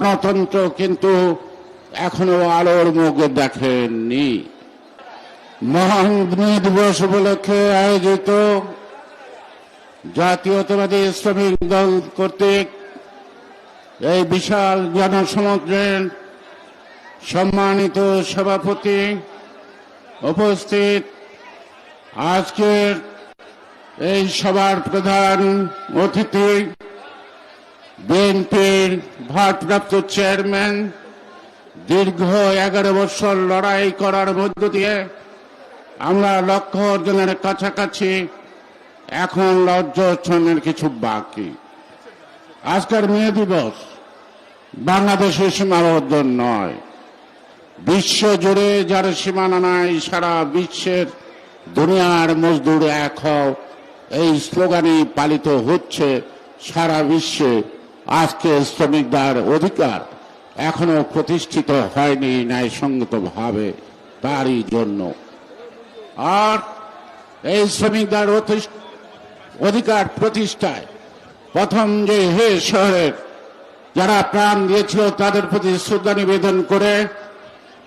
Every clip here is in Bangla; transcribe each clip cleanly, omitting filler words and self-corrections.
গণতন্ত্র কিন্তু এখনো আলোর মুখ দেখেননি। মহান মে দিবস উপলক্ষে আয়োজিত জাতীয়তাবাদী শ্রমিক দল কর্তৃক এই বিশাল জনসমুদ্রের সম্মানিত সভাপতি, উপস্থিত আজকের এই সভার প্রধান অতিথি, বিএনপির ভারপ্রাপ্ত চেয়ারম্যান, দীর্ঘ 11 বছর লড়াই করার মধ্য দিয়ে আমরা লক্ষ্য অর্জনের কাছাকাছি, এখন লক্ষ্য অর্জনের কিছু বাকি। আজকের মে দিবস বাংলাদেশের সীমাবদ্ধ নয়, বিশ্ব জুড়ে যার সীমানা নাই, সারা বিশ্বের দুনিয়ার মজদুর এক হও, এই স্লোগানই পালিত হচ্ছে সারা বিশ্বে। আজকে শ্রমিকদের অধিকার এখনো প্রতিষ্ঠিত হয়নি ন্যায়সঙ্গতভাবে, তারই জন্য। আর এই শ্রমিকদের অধিকার প্রতিষ্ঠায় প্রথম যে শহরের যারা প্রাণ দিয়েছিল তাদের প্রতি শ্রদ্ধা নিবেদন করে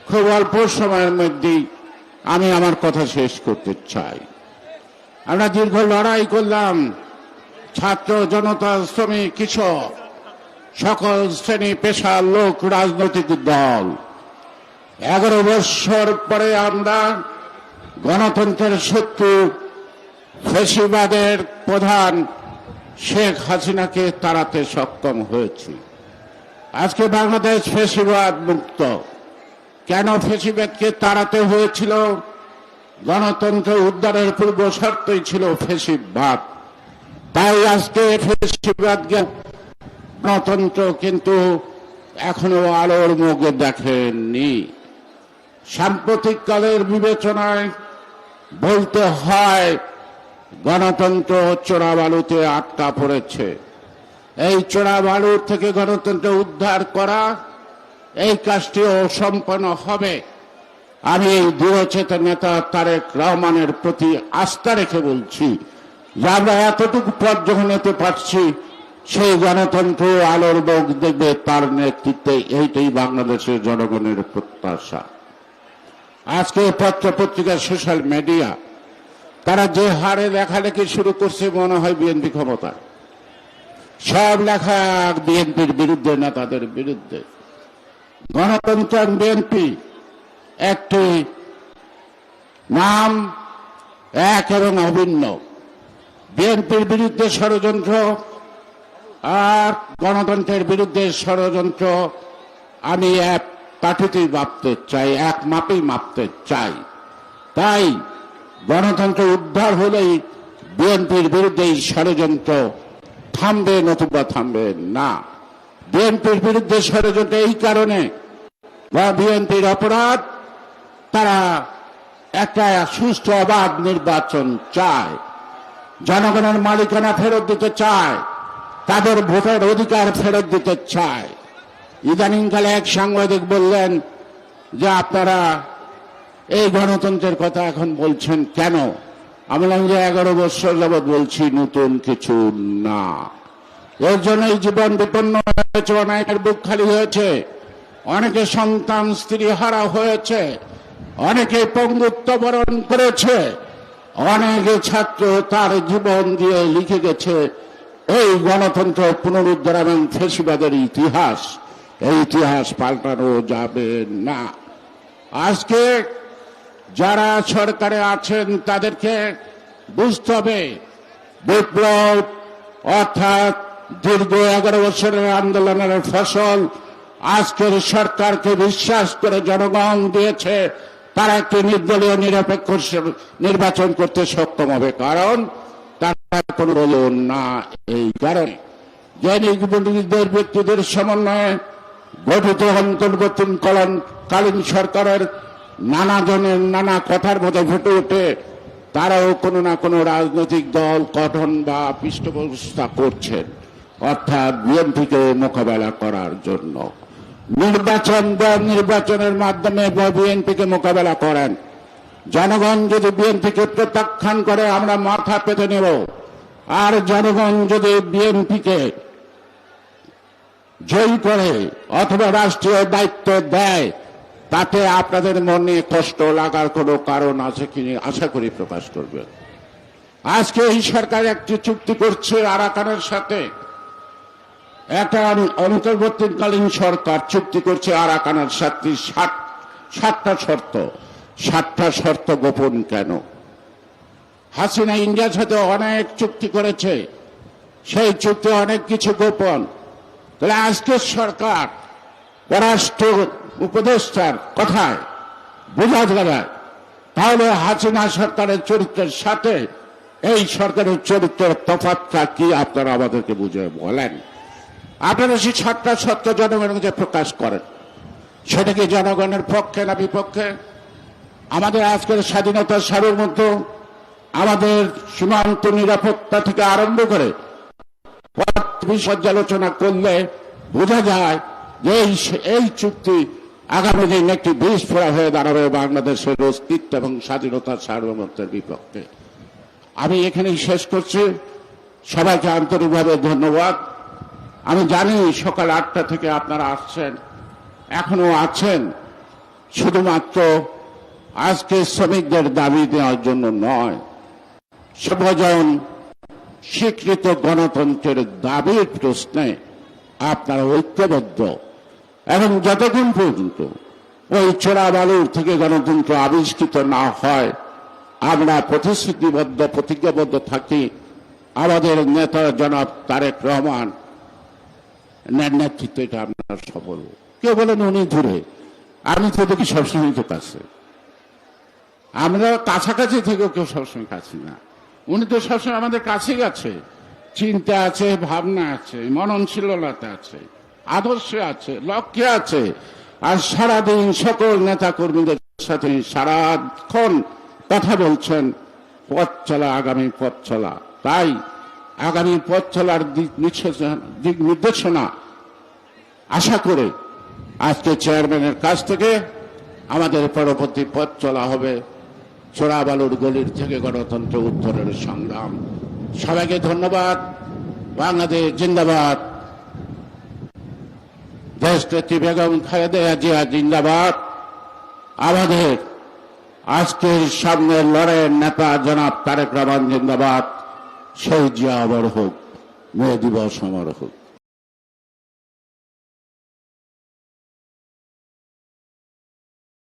খুব অল্প সময়ের মধ্যেই আমি আমার কথা শেষ করতে চাই। আমরা দীর্ঘ লড়াই করলাম, ছাত্র, জনতা, শ্রমিক, কৃষক, সকল শ্রেণী পেশার লোক, রাজনৈতিক দল। 11 বছর পরে আমরা গণতন্ত্রের শত্রু ফ্যাসিবাদের প্রধান শেখ হাসিনাকে তাড়াতে সক্ষম হয়েছি। আজকে বাংলাদেশ ফ্যাসিবাদ মুক্ত। কেন ফ্যাসিবাদকে তাড়াতে হয়েছিল? গণতন্ত্র উদ্ধারের পূর্ব শর্তই ছিল ফ্যাসিবাদ। তাই আজকে ফ্যাসিবাদকে গণতন্ত্র কিন্তু এখনো আলোর মুখ দেখেননি। সাম্প্রতিক কালের বিবেচনায় বলতে হয় গণতন্ত্র চোরাবালুতে আটকা পড়েছে। এই চোরাবালু থেকে গণতন্ত্র উদ্ধার করা, এই কাজটিও সম্পন্ন হবে। আমি এই দৃঢ়চেতন নেতা তারেক রহমানের প্রতি আস্থা রেখে বলছি যে আমরা এতটুকু পথ যখন নিতে পারছি, সেই গণতন্ত্র আলোর মুখ দেখবে তার নেতৃত্বে। এইটাই বাংলাদেশের জনগণের প্রত্যাশা। আজকে পত্র পত্রিকা, সোশ্যাল মিডিয়া, তারা যে হারে লেখালেখি শুরু করছে মনে হয় বিএনপি ক্ষমতা। সব লেখা বিএনপির বিরুদ্ধে, নেতাদের বিরুদ্ধে। গণতন্ত্র বিএনপি একটি নাম, এক এবং অভিন্ন। বিএনপির বিরুদ্ধে ষড়যন্ত্র আর গণতন্ত্রের বিরুদ্ধে ষড়যন্ত্র আমি এক পাঠিতেই মাপতে চাই, এক মাপেই মাপতে চাই। তাই গণতন্ত্র উদ্ধার হলেই বিএনপির বিরুদ্ধে এই ষড়যন্ত্র থামবে, নতুবা থামবে না। বিএনপির বিরুদ্ধে ষড়যন্ত্র এই কারণে, বিএনপির অপরাধ, তারা একটা সুষ্ঠু অবাধ নির্বাচন চায়, জনগণের মালিকানা ফেরত দিতে চায়, তাদের ভোটের অধিকার ফেরত দিতে চায়। ইদানিংকালে এক সাংবাদিক বললেন যে আপনারা এই গণতন্ত্রের কথা এখন বলছেন কেন? আমি বললাম যে 11 বছর যাবৎ বলছি, নতুন কিছু না। এর জন্যই জীবন বিপন্ন হয়েছে, অনেকের বুক খালি হয়েছে, অনেকে সন্তান স্ত্রী হারা হয়েছে, অনেকে পঙ্গুত্ব বরণ করেছে, অনেকে ছাত্র তার জীবন দিয়ে লিখে গেছে এই গণতন্ত্র পুনরুদ্ধার এবং ফ্যাসিবাদের ইতিহাস। এই ইতিহাস পাল্টানো যাবে না। আজকে যারা সরকারে আছেন তাদেরকে বুঝতে হবে, বিপ্লব অর্থাৎ দীর্ঘ 11 বছরের আন্দোলনের ফসল আজকের সরকারকে বিশ্বাস করে জনগণ দিয়েছে। তারা একটি নির্দলীয় নিরপেক্ষ নির্বাচন করতে সক্ষম হবে, কারণ তারা কোনো দল না। এই কারণে যে নির্বাচিত ব্যক্তিদের সমন্বয়ে গঠিত অন্তর্বর্তীকালীন সরকারের নানা জনের নানা কথার মধ্যে ফুটে ওঠে, তারাও কোনো না কোনো রাজনৈতিক দল গঠন বা পৃষ্ঠপোষকতা করছেন, অর্থাৎ বিএনপিকে মোকাবেলা করার জন্য। নির্বাচনের মাধ্যমে বিএনপিকে মোকাবেলা করেন। জনগণ যদি বিএনপিকে প্রত্যাখ্যান করে আমরা মাথা পেতে নেব, আর জনগণ যদি বিএনপিকে জয়ী করে অথবা রাষ্ট্রীয় দায়িত্ব দেয়, তাতে আপনাদের মনে কষ্ট লাগার কোনো কারণ আছে কিনা আশা করি প্রকাশ করবেন। আজকে এই সরকার একটি চুক্তি করছে আরাকানের সাথে, একটা অন্তর্বর্তীকালীন সরকার চুক্তি করছে আরাকানের সাথে 7টা শর্ত। 7টা শর্ত গোপন কেন? হাসিনা ইন্ডিয়ার সাথে অনেক চুক্তি করেছে, সেই চুক্তি অনেক কিছু গোপন। তাহলে আজকের সরকার পররাষ্ট্র উপদেষ্টার কথায় বোঝা যায়, তাহলে হাসিনা সরকারের চরিত্রের সাথে এই সরকারের চরিত্রের তফাৎটা কি আপনারা আমাদেরকে বুঝে বলেন। আপনারা সেই 7টা শর্ত জনগণের কাছে প্রকাশ করেন, সেটা কি জনগণের পক্ষে না বিপক্ষে? আমাদের আজকের স্বাধীনতার সার্বভৌমত্ব, আমাদের সীমান্ত নিরাপত্তা থেকে আরম্ভ করে পর্যালোচনা করলে বোঝা যায় যে এই চুক্তি আগামী দিন একটি বিস্ফোরা হয়ে দাঁড়াবে বাংলাদেশের অস্তিত্ব এবং স্বাধীনতার সার্বভৌমত্বের বিপক্ষে। আমি এখানেই শেষ করছি। সবাইকে আন্তরিকভাবে ধন্যবাদ। আমি জানি সকাল 8টা থেকে আপনারা আসছেন, এখনো আছেন, শুধুমাত্র আজকে শ্রমিকদের দাবি দেওয়ার জন্য নয়, সর্বজন স্বীকৃত গণতন্ত্রের দাবির প্রশ্নে আপনারা ঐক্যবদ্ধ, এবং যতক্ষণ পর্যন্ত ওই চোরাবালুর থেকে গণতন্ত্র আবিষ্কৃত না হয় আমরা প্রতিশ্রুতিবদ্ধ প্রতিজ্ঞাবদ্ধ থাকি। আমাদের নেতা জনাব তারেক রহমান নেতৃত্বে এটা আপনার সফল। কেউ বলেন উনি দূরে, আমি তো দেখি সবসময় তো কাছে। আমরা কাছাকাছি থেকেও কেউ সবসময় কাছে না, উনি তো সবসময় আমাদের কাছেই আছে। চিন্তা আছে, ভাবনা আছে, মননশীলতা আছে, আদর্শ আছে, লক্ষ্য আছে। আর সারাদিন সকল নেতা কর্মীদের সাথে সারাক্ষণ কথা বলছেন পথ চলা, আগামী পথ চলা। তাই আগামী পথ চলার দিক নির্দেশনা আশা করে আজকে চেয়ারম্যানের কাছ থেকে আমাদের পরবর্তী পথ চলা হবে চোরাবালুর গলির থেকে গণতন্ত্র উত্তরের সংগ্রাম। সবাইকে ধন্যবাদ। বাংলাদেশ জিন্দাবাদ। দেশনেত্রী বেগম খালেদা জিয়া জিন্দাবাদ। আমাদের আজকের সামনের লড়াইয়ের নেতা জনাব তারেক রহমান জিন্দাবাদ। শহীদ জিয়া অমর হোক, মে দিবস অমর হোক।